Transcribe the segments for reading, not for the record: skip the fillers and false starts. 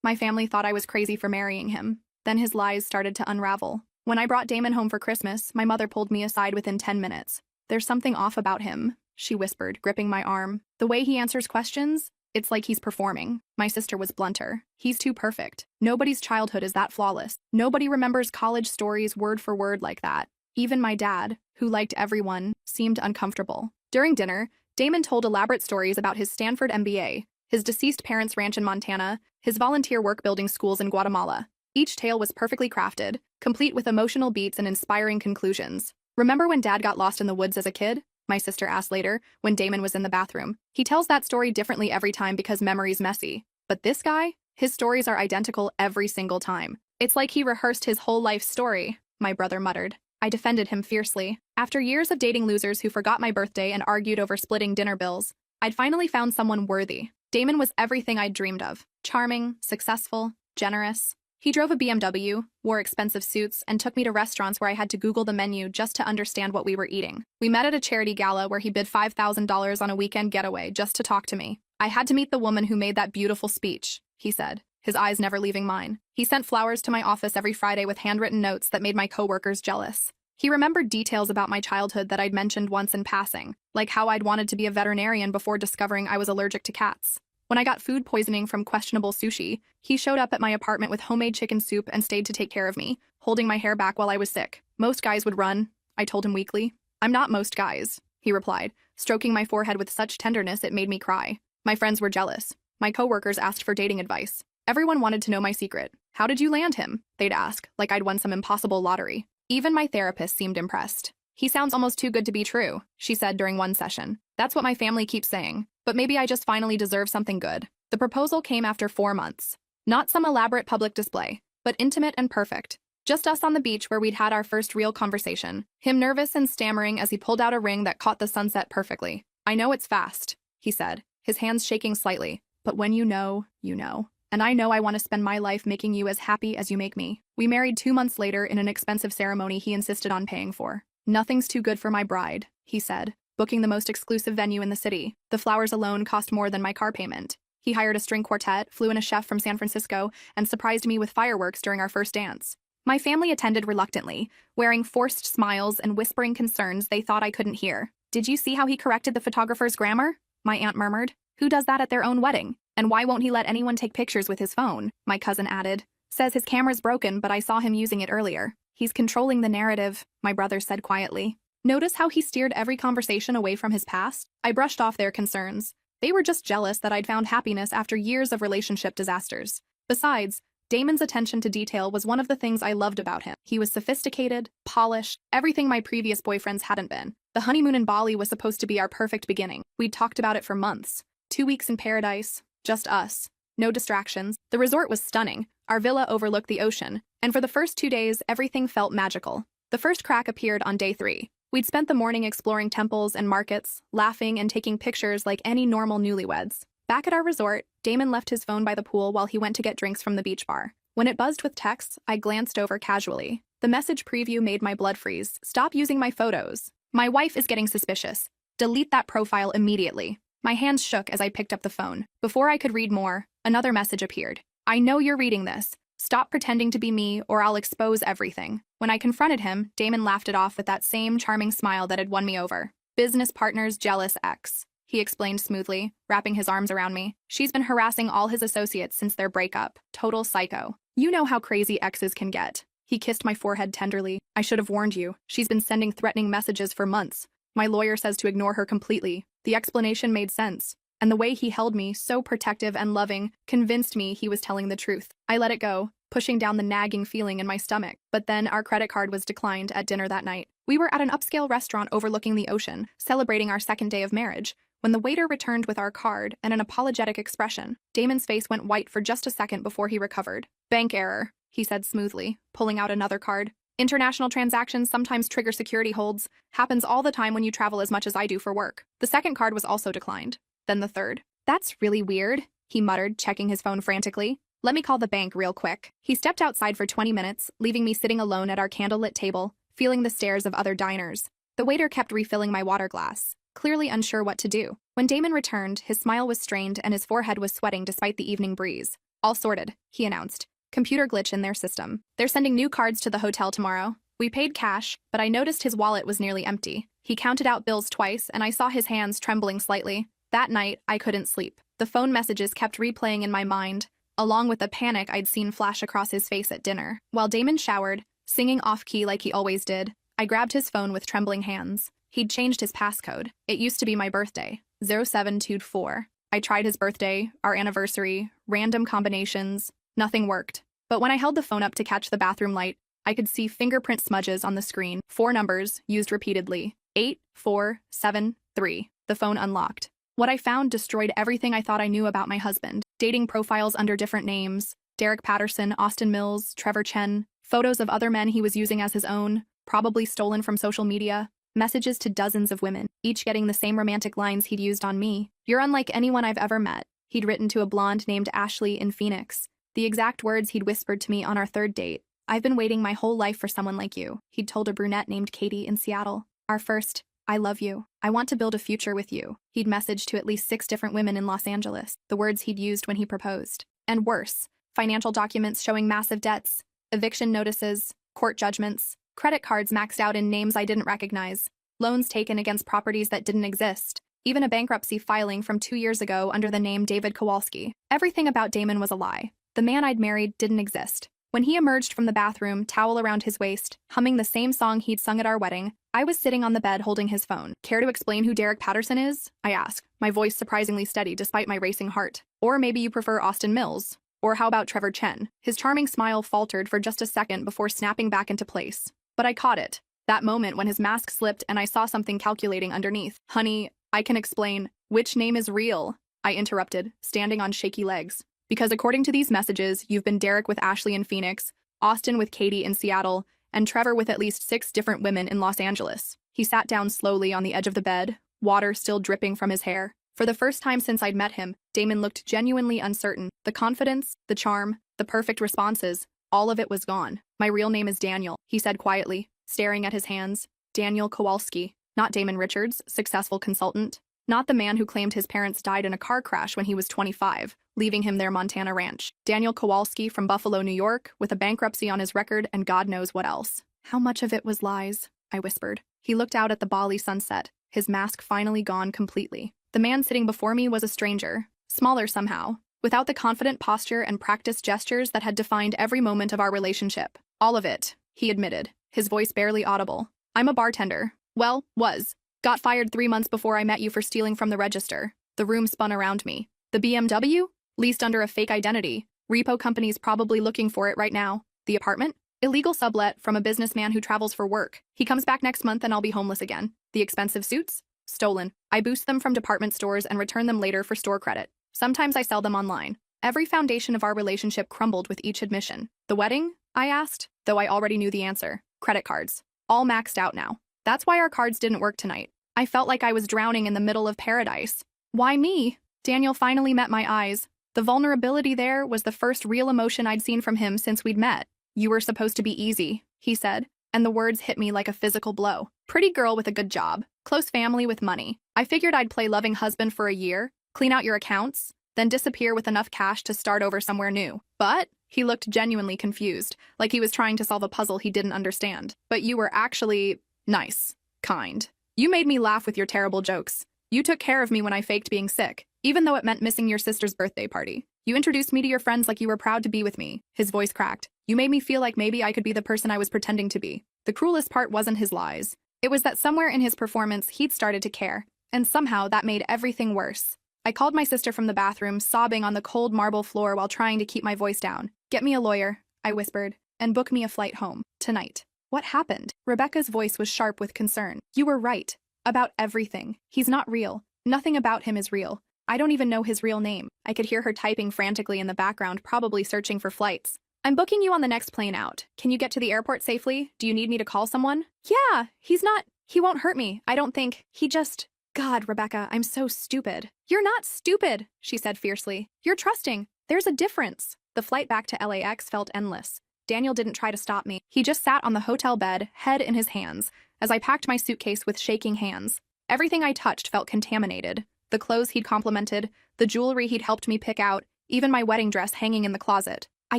My family thought I was crazy for marrying him. Then his lies started to unravel. When I brought Damon home for Christmas, my mother pulled me aside within 10 minutes. "There's something off about him," she whispered, gripping my arm. "The way he answers questions, it's like he's performing." My sister was blunter. "He's too perfect. Nobody's childhood is that flawless. Nobody remembers college stories word for word like that." Even my dad, who liked everyone, seemed uncomfortable. During dinner, Damon told elaborate stories about his Stanford MBA, his deceased parents' ranch in Montana, his volunteer work building schools in Guatemala. Each tale was perfectly crafted, complete with emotional beats and inspiring conclusions. "Remember when Dad got lost in the woods as a kid?" my sister asked later, when Damon was in the bathroom. "He tells that story differently every time because memory's messy. But this guy? His stories are identical every single time. It's like he rehearsed his whole life story," my brother muttered. I defended him fiercely. After years of dating losers who forgot my birthday and argued over splitting dinner bills, I'd finally found someone worthy. Damon was everything I'd dreamed of. Charming, successful, generous. He drove a BMW, wore expensive suits, and took me to restaurants where I had to Google the menu just to understand what we were eating. We met at a charity gala where he bid $5,000 on a weekend getaway just to talk to me. "I had to meet the woman who made that beautiful speech," he said, his eyes never leaving mine. He sent flowers to my office every Friday with handwritten notes that made my coworkers jealous. He remembered details about my childhood that I'd mentioned once in passing, like how I'd wanted to be a veterinarian before discovering I was allergic to cats. When I got food poisoning from questionable sushi, he showed up at my apartment with homemade chicken soup and stayed to take care of me, holding my hair back while I was sick. "Most guys would run," I told him weakly. "I'm not most guys," he replied, stroking my forehead with such tenderness it made me cry. My friends were jealous. My coworkers asked for dating advice. Everyone wanted to know my secret. "How did you land him?" they'd ask, like I'd won some impossible lottery. Even my therapist seemed impressed. "He sounds almost too good to be true," she said during one session. "That's what my family keeps saying. But maybe I just finally deserve something good." The proposal came after 4 months. Not some elaborate public display, but intimate and perfect. Just us on the beach where we'd had our first real conversation. Him nervous and stammering as he pulled out a ring that caught the sunset perfectly. "I know it's fast," he said, his hands shaking slightly. "But when you know, you know. And I know I want to spend my life making you as happy as you make me." We married 2 months later in an expensive ceremony he insisted on paying for. "Nothing's too good for my bride," he said, booking the most exclusive venue in the city. The flowers alone cost more than my car payment. He hired a string quartet, flew in a chef from San Francisco, and surprised me with fireworks during our first dance. My family attended reluctantly, wearing forced smiles and whispering concerns they thought I couldn't hear. "Did you see how he corrected the photographer's grammar?" my aunt murmured. "Who does that at their own wedding? And why won't he let anyone take pictures with his phone?" my cousin added. "Says his camera's broken, but I saw him using it earlier." "He's controlling the narrative," my brother said quietly. Notice how he steered every conversation away from his past? I brushed off their concerns. They were just jealous that I'd found happiness after years of relationship disasters. Besides, Damon's attention to detail was one of the things I loved about him. He was sophisticated, polished, everything my previous boyfriends hadn't been. The honeymoon in Bali was supposed to be our perfect beginning. We'd talked about it for months. 2 weeks in paradise, just us. No distractions. The resort was stunning. Our villa overlooked the ocean, and for the first 2 days, everything felt magical. The first crack appeared on day 3. We'd spent the morning exploring temples and markets, laughing and taking pictures like any normal newlyweds. Back at our resort, Damon left his phone by the pool while he went to get drinks from the beach bar. When it buzzed with texts, I glanced over casually. The message preview made my blood freeze. "Stop using my photos. My wife is getting suspicious. Delete that profile immediately." My hands shook as I picked up the phone. Before I could read more, another message appeared. "I know you're reading this. Stop pretending to be me or I'll expose everything." When I confronted him, Damon laughed it off with that same charming smile that had won me over. "Business partner's jealous ex," he explained smoothly, wrapping his arms around me. "She's been harassing all his associates since their breakup. Total psycho. You know how crazy exes can get." He kissed my forehead tenderly. "I should have warned you. She's been sending threatening messages for months. My lawyer says to ignore her completely." The explanation made sense, and the way he held me, so protective and loving, convinced me he was telling the truth. I let it go, pushing down the nagging feeling in my stomach. But then our credit card was declined at dinner that night. We were at an upscale restaurant overlooking the ocean, celebrating our second day of marriage, when the waiter returned with our card and an apologetic expression. Damon's face went white for just a second before he recovered. "Bank error," he said smoothly, pulling out another card. "International transactions sometimes trigger security holds. Happens all the time when you travel as much as I do for work." The second card was also declined. Then the third. "That's really weird," he muttered, checking his phone frantically. "Let me call the bank real quick." He stepped outside for 20 minutes, leaving me sitting alone at our candlelit table, feeling the stares of other diners. The waiter kept refilling my water glass, clearly unsure what to do. When Damon returned, his smile was strained and his forehead was sweating despite the evening breeze. All sorted, he announced. Computer glitch in their system. They're sending new cards to the hotel tomorrow. We paid cash, but I noticed his wallet was nearly empty. He counted out bills twice, and I saw his hands trembling slightly. That night, I couldn't sleep. The phone messages kept replaying in my mind, along with the panic I'd seen flash across his face at dinner. While Damon showered, singing off-key like he always did, I grabbed his phone with trembling hands. He'd changed his passcode. It used to be my birthday, 0724. I tried his birthday, our anniversary, random combinations. Nothing worked. But when I held the phone up to catch the bathroom light, I could see fingerprint smudges on the screen. 4 numbers, used repeatedly. 8473. The phone unlocked. What I found destroyed everything I thought I knew about my husband. Dating profiles under different names. Derek Patterson, Austin Mills, Trevor Chen. Photos of other men he was using as his own, probably stolen from social media. Messages to dozens of women, each getting the same romantic lines he'd used on me. "You're unlike anyone I've ever met," he'd written to a blonde named Ashley in Phoenix. The exact words he'd whispered to me on our 3rd date. "I've been waiting my whole life for someone like you," he'd told a brunette named Katie in Seattle. Our first, "I love you. I want to build a future with you," he'd messaged to at least 6 different women in Los Angeles, the words he'd used when he proposed. And worse, financial documents showing massive debts, eviction notices, court judgments, credit cards maxed out in names I didn't recognize, loans taken against properties that didn't exist, even a bankruptcy filing from 2 years ago under the name David Kowalski. Everything about Damon was a lie. The man I'd married didn't exist. When he emerged from the bathroom, towel around his waist, humming the same song he'd sung at our wedding, I was sitting on the bed holding his phone. "Care to explain who Derek Patterson is?" I asked, my voice surprisingly steady despite my racing heart. "Or maybe you prefer Austin Mills? Or how about Trevor Chen?" His charming smile faltered for just a second before snapping back into place. But I caught it. That moment when his mask slipped and I saw something calculating underneath. "Honey, I can explain. Which name is real?" I interrupted, standing on shaky legs. "Because according to these messages, you've been Derek with Ashley in Phoenix, Austin with Katie in Seattle, and Trevor with at least 6 different women in Los Angeles." He sat down slowly on the edge of the bed, water still dripping from his hair. For the first time since I'd met him, Damon looked genuinely uncertain. The confidence, the charm, the perfect responses, all of it was gone. "My real name is Daniel," he said quietly, staring at his hands. "Daniel Kowalski, not Damon Richards, successful consultant. Not the man who claimed his parents died in a car crash when he was 25, leaving him their Montana ranch. Daniel Kowalski from Buffalo, New York, with a bankruptcy on his record and God knows what else." "How much of it was lies?" I whispered. He looked out at the Bali sunset, his mask finally gone completely. The man sitting before me was a stranger, smaller somehow, without the confident posture and practiced gestures that had defined every moment of our relationship. "All of it," he admitted, his voice barely audible. "I'm a bartender. Well, was. Got fired 3 months before I met you for stealing from the register." The room spun around me. "The BMW? Leased under a fake identity. Repo company's probably looking for it right now. The apartment? Illegal sublet from a businessman who travels for work. He comes back next month and I'll be homeless again. The expensive suits? Stolen. I boost them from department stores and return them later for store credit. Sometimes I sell them online." Every foundation of our relationship crumbled with each admission. "The wedding?" I asked, though I already knew the answer. "Credit cards. All maxed out now. That's why our cards didn't work tonight." I felt like I was drowning in the middle of paradise. "Why me?" Daniel finally met my eyes. The vulnerability there was the first real emotion I'd seen from him since we'd met. "You were supposed to be easy," he said, and the words hit me like a physical blow. "Pretty girl with a good job, close family with money. I figured I'd play loving husband for a year, clean out your accounts, then disappear with enough cash to start over somewhere new. But," he looked genuinely confused, like he was trying to solve a puzzle he didn't understand. "But you were actually nice, kind. You made me laugh with your terrible jokes. You took care of me when I faked being sick, even though it meant missing your sister's birthday party. You introduced me to your friends like you were proud to be with me." His voice cracked. "You made me feel like maybe I could be the person I was pretending to be." The cruelest part wasn't his lies. It was that somewhere in his performance he'd started to care, and somehow that made everything worse. I called my sister from the bathroom, sobbing on the cold marble floor while trying to keep my voice down. "Get me a lawyer," I whispered, "and book me a flight home, tonight." "What happened?" Rebecca's voice was sharp with concern. "You were right. About everything. He's not real. Nothing about him is real. I don't even know his real name." I could hear her typing frantically in the background, probably searching for flights. "I'm booking you on the next plane out. Can you get to the airport safely? Do you need me to call someone?" "Yeah, he won't hurt me. I don't think. He just..." "God, Rebecca, I'm so stupid." "You're not stupid," she said fiercely. "You're trusting. There's a difference." The flight back to LAX felt endless. Daniel didn't try to stop me. He just sat on the hotel bed, head in his hands, as I packed my suitcase with shaking hands. Everything I touched felt contaminated. The clothes he'd complimented, the jewelry he'd helped me pick out, Even my wedding dress hanging in the closet. I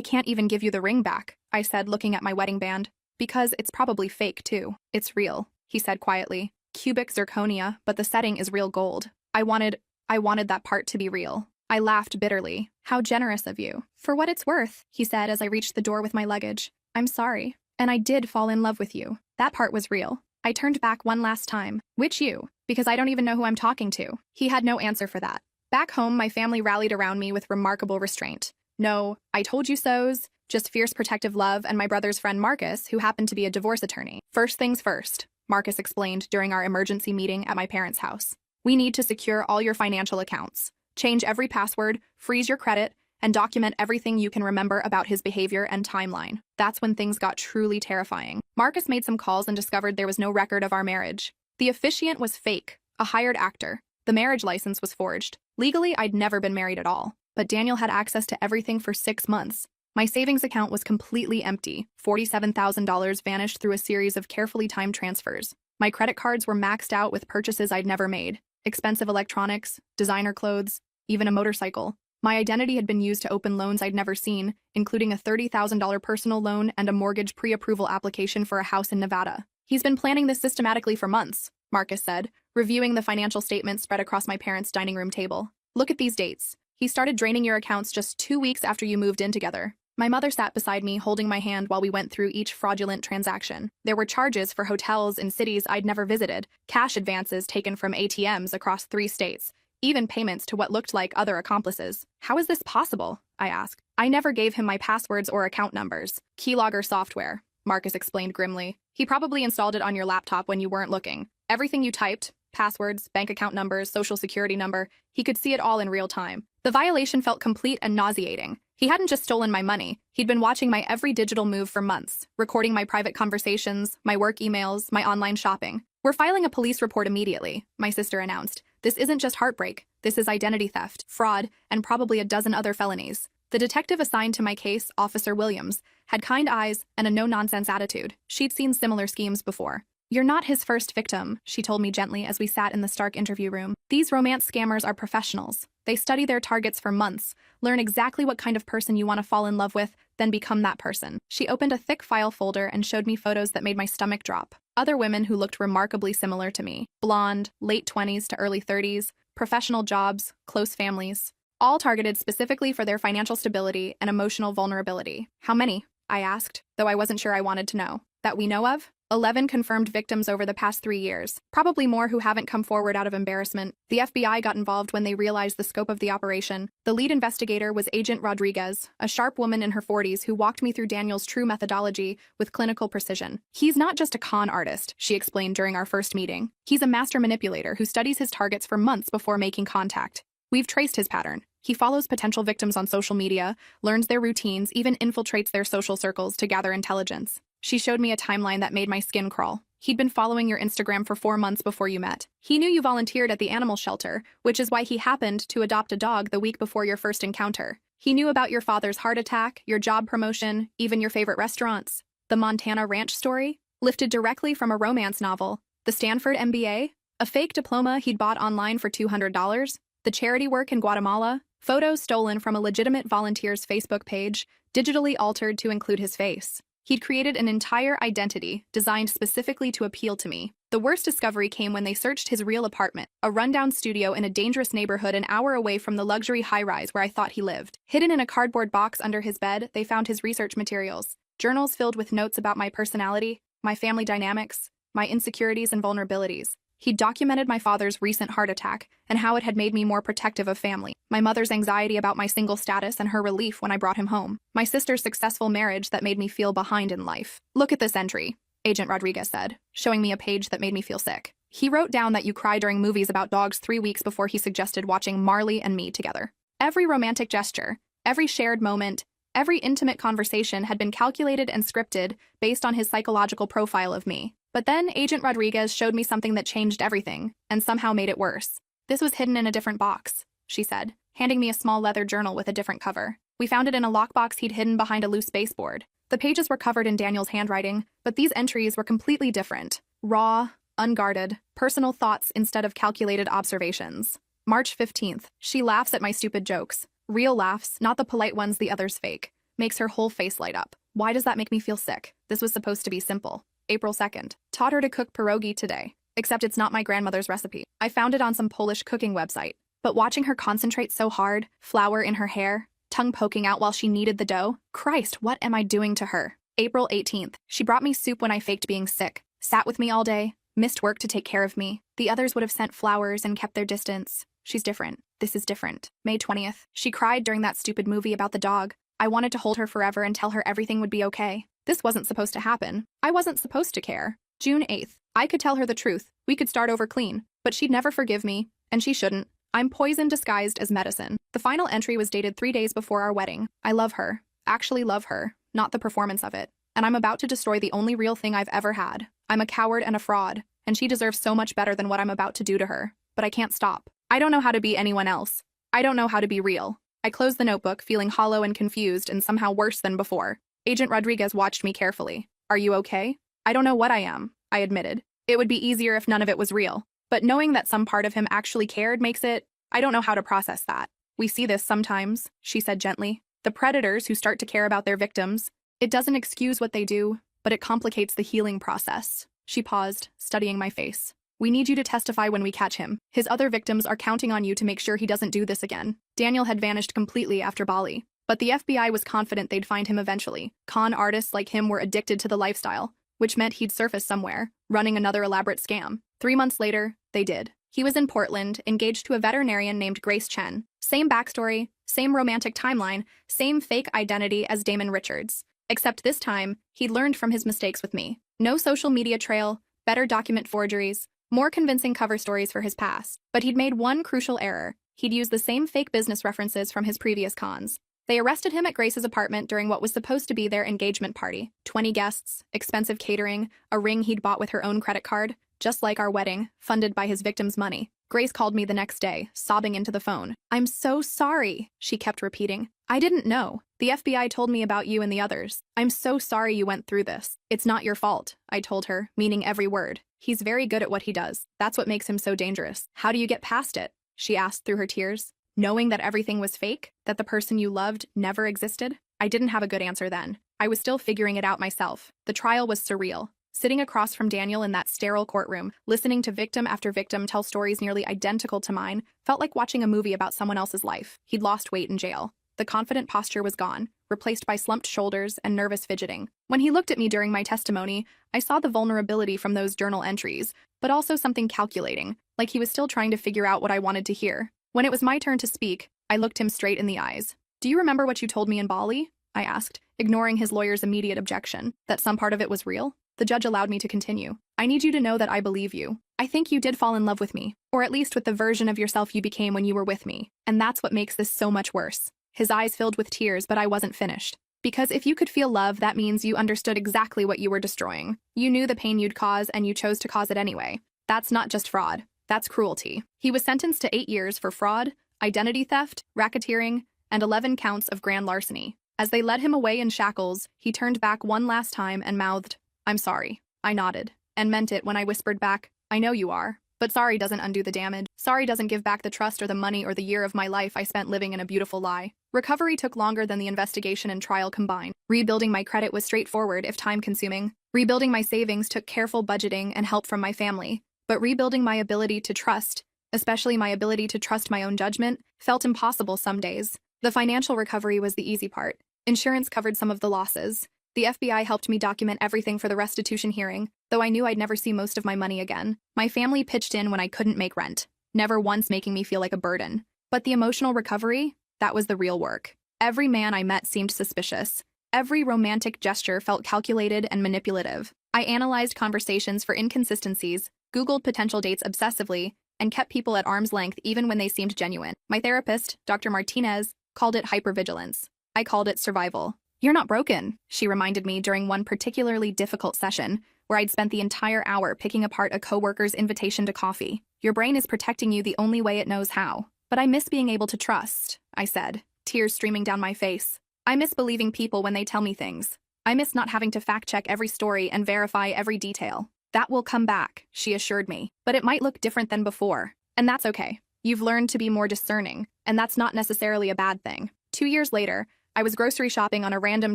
can't even give you the ring back, I said, looking at my wedding band. Because it's probably fake, too. It's real, he said quietly. Cubic zirconia, but the setting is real gold. I wanted that part to be real. I laughed bitterly. How generous of you. For what it's worth, he said as I reached the door with my luggage. I'm sorry. And I did fall in love with you. That part was real. I turned back one last time. Which you? Because I don't even know who I'm talking to. He had no answer for that. Back home, my family rallied around me with remarkable restraint. No, I told you so's, just fierce protective love and my brother's friend Marcus, who happened to be a divorce attorney. First things first, Marcus explained during our emergency meeting at my parents' house. We need to secure all your financial accounts, change every password, freeze your credit, and document everything you can remember about his behavior and timeline. That's when things got truly terrifying. Marcus made some calls and discovered there was no record of our marriage. The officiant was fake, a hired actor. The marriage license was forged. Legally, I'd never been married at all. But Daniel had access to everything for 6 months. My savings account was completely empty. $47,000 vanished through a series of carefully timed transfers. My credit cards were maxed out with purchases I'd never made. Expensive electronics, designer clothes, even a motorcycle. My identity had been used to open loans I'd never seen, including a $30,000 personal loan and a mortgage pre-approval application for a house in Nevada. He's been planning this systematically for months, Marcus said, reviewing the financial statements spread across my parents' dining room table. Look at these dates. He started draining your accounts just 2 weeks after you moved in together. My mother sat beside me, holding my hand while we went through each fraudulent transaction. There were charges for hotels in cities I'd never visited, cash advances taken from ATMs across 3 states, even payments to what looked like other accomplices. How is this possible? I asked. I never gave him my passwords or account numbers. Keylogger software, Marcus explained grimly. He probably installed it on your laptop when you weren't looking. Everything you typed, passwords, bank account numbers, social security number, he could see it all in real time. The violation felt complete and nauseating. He hadn't just stolen my money. He'd been watching my every digital move for months, recording my private conversations, my work emails, my online shopping. We're filing a police report immediately, my sister announced. This isn't just heartbreak. This is identity theft, fraud, and probably a dozen other felonies. The detective assigned to my case, Officer Williams, had kind eyes and a no-nonsense attitude. She'd seen similar schemes before. You're not his first victim, she told me gently as we sat in the Stark interview room. These romance scammers are professionals. They study their targets for months, learn exactly what kind of person you want to fall in love with, then become that person. She opened a thick file folder and showed me photos that made my stomach drop. Other women who looked remarkably similar to me. Blonde, late 20s to early 30s, professional jobs, close families. All targeted specifically for their financial stability and emotional vulnerability. How many? I asked, though I wasn't sure I wanted to know. That we know of? 11 confirmed victims over the past 3 years. Probably more who haven't come forward out of embarrassment. The FBI got involved when they realized the scope of the operation. The lead investigator was Agent Rodriguez, a sharp woman in her 40s who walked me through Daniel's true methodology with clinical precision. He's not just a con artist, she explained during our first meeting. He's a master manipulator who studies his targets for months before making contact. We've traced his pattern. He follows potential victims on social media, learns their routines, even infiltrates their social circles to gather intelligence. She showed me a timeline that made my skin crawl. He'd been following your Instagram for 4 months before you met. He knew you volunteered at the animal shelter, which is why he happened to adopt a dog the week before your first encounter. He knew about your father's heart attack, your job promotion, even your favorite restaurants. The Montana Ranch story? Lifted directly from a romance novel. The Stanford MBA? A fake diploma he'd bought online for $200? The charity work in Guatemala? Photos stolen from a legitimate volunteer's Facebook page, digitally altered to include his face. He'd created an entire identity designed specifically to appeal to me. The worst discovery came when they searched his real apartment, a rundown studio in a dangerous neighborhood an hour away from the luxury high-rise where I thought he lived. Hidden in a cardboard box under his bed, they found his research materials, journals filled with notes about my personality, my family dynamics, my insecurities and vulnerabilities. He documented my father's recent heart attack and how it had made me more protective of family, my mother's anxiety about my single status and her relief when I brought him home, my sister's successful marriage that made me feel behind in life. Look at this entry, Agent Rodriguez said, showing me a page that made me feel sick. He wrote down that you cry during movies about dogs 3 weeks before he suggested watching Marley and Me together. Every romantic gesture, every shared moment, every intimate conversation had been calculated and scripted based on his psychological profile of me. But then Agent Rodriguez showed me something that changed everything, and somehow made it worse. This was hidden in a different box, she said, handing me a small leather journal with a different cover. We found it in a lockbox he'd hidden behind a loose baseboard. The pages were covered in Daniel's handwriting, but these entries were completely different. Raw, unguarded, personal thoughts instead of calculated observations. March 15th. She laughs at my stupid jokes. Real laughs, not the polite ones the others fake. Makes her whole face light up. Why does that make me feel sick? This was supposed to be simple. April 2nd. Taught her to cook pierogi today. Except it's not my grandmother's recipe. I found it on some Polish cooking website. But watching her concentrate so hard, flour in her hair, tongue poking out while she kneaded the dough, Christ, what am I doing to her? April 18th. She brought me soup when I faked being sick. Sat with me all day. Missed work to take care of me. The others would have sent flowers and kept their distance. She's different. This is different. May 20th. She cried during that stupid movie about the dog. I wanted to hold her forever and tell her everything would be okay. This wasn't supposed to happen. I wasn't supposed to care. June 8th. I could tell her the truth. We could start over clean. But she'd never forgive me, and she shouldn't. I'm poison disguised as medicine. The final entry was dated 3 days before our wedding. I love her. Actually love her, not the performance of it. And I'm about to destroy the only real thing I've ever had. I'm a coward and a fraud, and she deserves so much better than what I'm about to do to her. But I can't stop. I don't know how to be anyone else. I don't know how to be real. I closed the notebook, feeling hollow and confused and somehow worse than before. Agent Rodriguez watched me carefully. Are you okay? I don't know what I am, I admitted. It would be easier if none of it was real. But knowing that some part of him actually cared makes it, I don't know how to process that. We see this sometimes, she said gently. The predators who start to care about their victims. It doesn't excuse what they do, but it complicates the healing process. She paused, studying my face. We need you to testify when we catch him. His other victims are counting on you to make sure he doesn't do this again. Daniel had vanished completely after Bali, but the FBI was confident they'd find him eventually. Con artists like him were addicted to the lifestyle, which meant he'd surface somewhere, running another elaborate scam. 3 months later, they did. He was in Portland, engaged to a veterinarian named Grace Chen. Same backstory, same romantic timeline, same fake identity as Damon Richards. Except this time, he'd learned from his mistakes with me. No social media trail, better document forgeries, more convincing cover stories for his past. But he'd made one crucial error. He'd used the same fake business references from his previous cons. They arrested him at Grace's apartment during what was supposed to be their engagement party. 20 guests, expensive catering, a ring he'd bought with her own credit card, just like our wedding, funded by his victim's money. Grace called me the next day, sobbing into the phone. I'm so sorry, she kept repeating. I didn't know. The FBI told me about you and the others. I'm so sorry you went through this. It's not your fault, I told her, meaning every word. He's very good at what he does. That's what makes him so dangerous. How do you get past it? She asked through her tears. Knowing that everything was fake, that the person you loved never existed? I didn't have a good answer then. I was still figuring it out myself. The trial was surreal. Sitting across from Daniel in that sterile courtroom, listening to victim after victim tell stories nearly identical to mine, felt like watching a movie about someone else's life. He'd lost weight in jail. The confident posture was gone, replaced by slumped shoulders and nervous fidgeting. When he looked at me during my testimony, I saw the vulnerability from those journal entries, but also something calculating, like he was still trying to figure out what I wanted to hear. When it was my turn to speak, I looked him straight in the eyes. Do you remember what you told me in Bali? I asked, ignoring his lawyer's immediate objection, that some part of it was real. The judge allowed me to continue. I need you to know that I believe you. I think you did fall in love with me, or at least with the version of yourself you became when you were with me. And that's what makes this so much worse. His eyes filled with tears, but I wasn't finished. Because if you could feel love, that means you understood exactly what you were destroying. You knew the pain you'd cause, and you chose to cause it anyway. That's not just fraud. That's cruelty. He was sentenced to 8 years for fraud, identity theft, racketeering, and 11 counts of grand larceny. As they led him away in shackles, he turned back one last time and mouthed, I'm sorry. I nodded, and meant it when I whispered back, I know you are. But sorry doesn't undo the damage. Sorry doesn't give back the trust or the money or the year of my life I spent living in a beautiful lie. Recovery took longer than the investigation and trial combined. Rebuilding my credit was straightforward if time-consuming. Rebuilding my savings took careful budgeting and help from my family. But rebuilding my ability to trust, especially my ability to trust my own judgment, felt impossible some days. The financial recovery was the easy part. Insurance covered some of the losses. The FBI helped me document everything for the restitution hearing, though I knew I'd never see most of my money again. My family pitched in when I couldn't make rent, never once making me feel like a burden. But the emotional recovery, that was the real work. Every man I met seemed suspicious. Every romantic gesture felt calculated and manipulative. I analyzed conversations for inconsistencies, Googled potential dates obsessively, and kept people at arm's length even when they seemed genuine. My therapist, Dr. Martinez, called it hypervigilance. I called it survival. You're not broken, she reminded me during one particularly difficult session where I'd spent the entire hour picking apart a coworker's invitation to coffee. Your brain is protecting you the only way it knows how. But I miss being able to trust, I said, tears streaming down my face. I miss believing people when they tell me things. I miss not having to fact-check every story and verify every detail. That will come back, she assured me, but it might look different than before. And that's okay. You've learned to be more discerning, and that's not necessarily a bad thing. 2 years later, I was grocery shopping on a random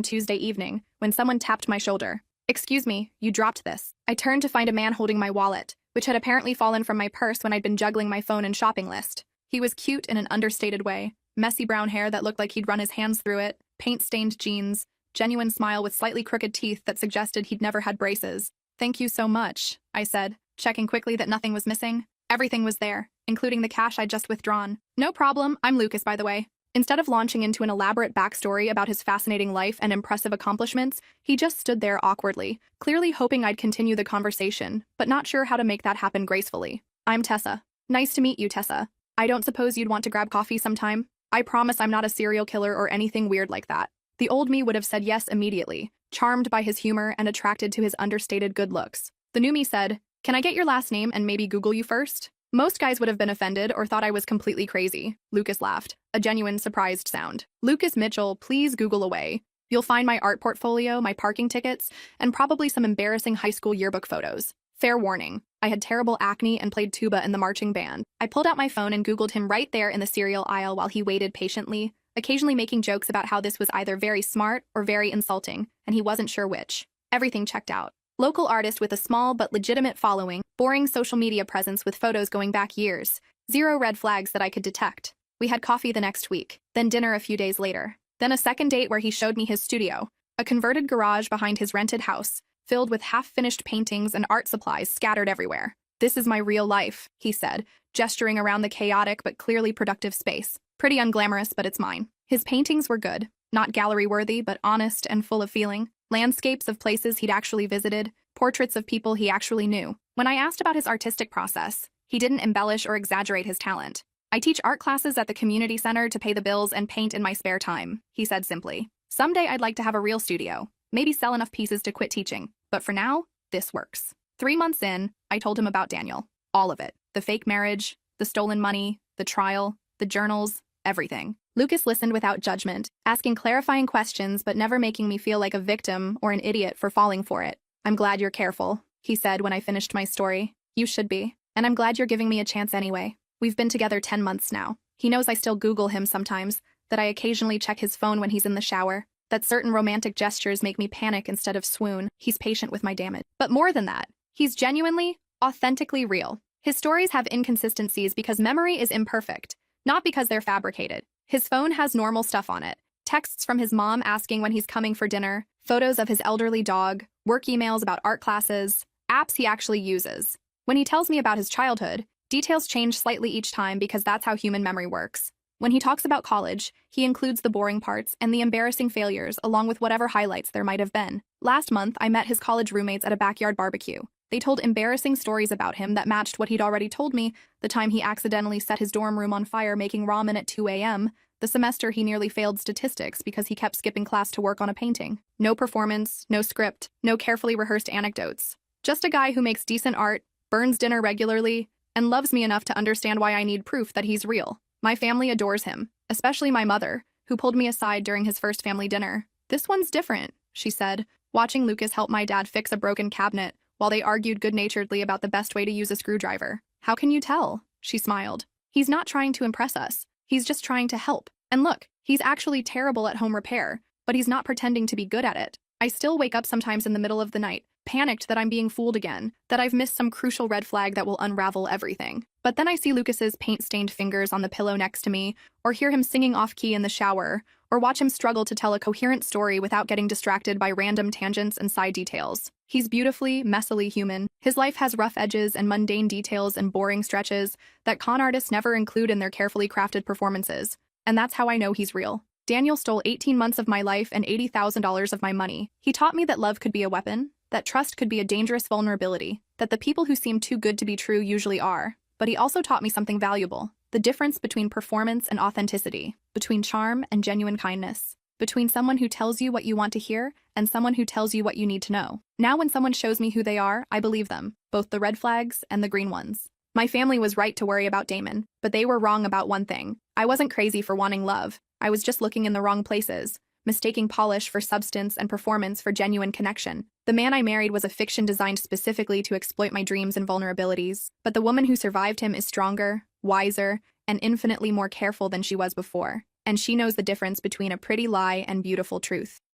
Tuesday evening when someone tapped my shoulder. "Excuse me, you dropped this." I turned to find a man holding my wallet, which had apparently fallen from my purse when I'd been juggling my phone and shopping list. He was cute in an understated way. Messy brown hair that looked like he'd run his hands through it, paint-stained jeans, genuine smile with slightly crooked teeth that suggested he'd never had braces. "Thank you so much," I said, checking quickly that nothing was missing. Everything was there, including the cash I'd just withdrawn. "No problem, I'm Lucas, by the way." Instead of launching into an elaborate backstory about his fascinating life and impressive accomplishments, he just stood there awkwardly, clearly hoping I'd continue the conversation, but not sure how to make that happen gracefully. "I'm Tessa." "Nice to meet you, Tessa. I don't suppose you'd want to grab coffee sometime? I promise I'm not a serial killer or anything weird like that." The old me would have said yes immediately, charmed by his humor and attracted to his understated good looks. The new me said, "Can I get your last name and maybe Google you first?" Most guys would have been offended or thought I was completely crazy. Lucas laughed, a genuine surprised sound. "Lucas Mitchell, please Google away. You'll find my art portfolio, my parking tickets, and probably some embarrassing high school yearbook photos. Fair warning, I had terrible acne and played tuba in the marching band." I pulled out my phone and Googled him right there in the cereal aisle while he waited patiently, occasionally making jokes about how this was either very smart or very insulting, and he wasn't sure which. Everything checked out. Local artist with a small but legitimate following, boring social media presence with photos going back years, zero red flags that I could detect. We had coffee the next week, then dinner a few days later. Then a second date where he showed me his studio, a converted garage behind his rented house, filled with half-finished paintings and art supplies scattered everywhere. "This is my real life," he said, gesturing around the chaotic but clearly productive space. "Pretty unglamorous, but it's mine." His paintings were good, not gallery-worthy, but honest and full of feeling. Landscapes of places he'd actually visited, portraits of people he actually knew. When I asked about his artistic process, he didn't embellish or exaggerate his talent. "I teach art classes at the community center to pay the bills and paint in my spare time," he said simply. "Someday I'd like to have a real studio, maybe sell enough pieces to quit teaching, but for now, this works." 3 months in, I told him about Daniel. All of it. The fake marriage, the stolen money, the trial, the journals, everything. Lucas listened without judgment, asking clarifying questions but never making me feel like a victim or an idiot for falling for it. "I'm glad you're careful," he said when I finished my story. "You should be. And I'm glad you're giving me a chance anyway. We've been together 10 months now. He knows I still Google him sometimes, that I occasionally check his phone when he's in the shower, that certain romantic gestures make me panic instead of swoon. He's patient with my damage. But more than that, he's genuinely, authentically real. His stories have inconsistencies because memory is imperfect, not because they're fabricated. His phone has normal stuff on it. Texts from his mom asking when he's coming for dinner, photos of his elderly dog, work emails about art classes, apps he actually uses. When he tells me about his childhood, details change slightly each time because that's how human memory works. When he talks about college, he includes the boring parts and the embarrassing failures along with whatever highlights there might have been. Last month, I met his college roommates at a backyard barbecue. They told embarrassing stories about him that matched what he'd already told me, the time he accidentally set his dorm room on fire making ramen at 2 a.m., the semester he nearly failed statistics because he kept skipping class to work on a painting. No performance, no script, no carefully rehearsed anecdotes. Just a guy who makes decent art, burns dinner regularly, and loves me enough to understand why I need proof that he's real. My family adores him, especially my mother, who pulled me aside during his first family dinner. "This one's different," she said, watching Lucas help my dad fix a broken cabinet while they argued good-naturedly about the best way to use a screwdriver. "How can you tell?" she smiled. "He's not trying to impress us. He's just trying to help. And look, he's actually terrible at home repair, but he's not pretending to be good at it. I still wake up sometimes in the middle of the night, panicked that I'm being fooled again, that I've missed some crucial red flag that will unravel everything. But then I see Lucas's paint-stained fingers on the pillow next to me, or hear him singing off-key in the shower, or watch him struggle to tell a coherent story without getting distracted by random tangents and side details. He's beautifully, messily human. His life has rough edges and mundane details and boring stretches that con artists never include in their carefully crafted performances. And that's how I know he's real. Daniel stole 18 months of my life and $80,000 of my money. He taught me that love could be a weapon, that trust could be a dangerous vulnerability, that the people who seem too good to be true usually are. But he also taught me something valuable: the difference between performance and authenticity, between charm and genuine kindness, between someone who tells you what you want to hear and someone who tells you what you need to know. Now when someone shows me who they are, I believe them, both the red flags and the green ones. My family was right to worry about Damon, but they were wrong about one thing. I wasn't crazy for wanting love. I was just looking in the wrong places, mistaking polish for substance and performance for genuine connection. The man I married was a fiction designed specifically to exploit my dreams and vulnerabilities, but the woman who survived him is stronger, wiser, and infinitely more careful than she was before. And she knows the difference between a pretty lie and beautiful truth.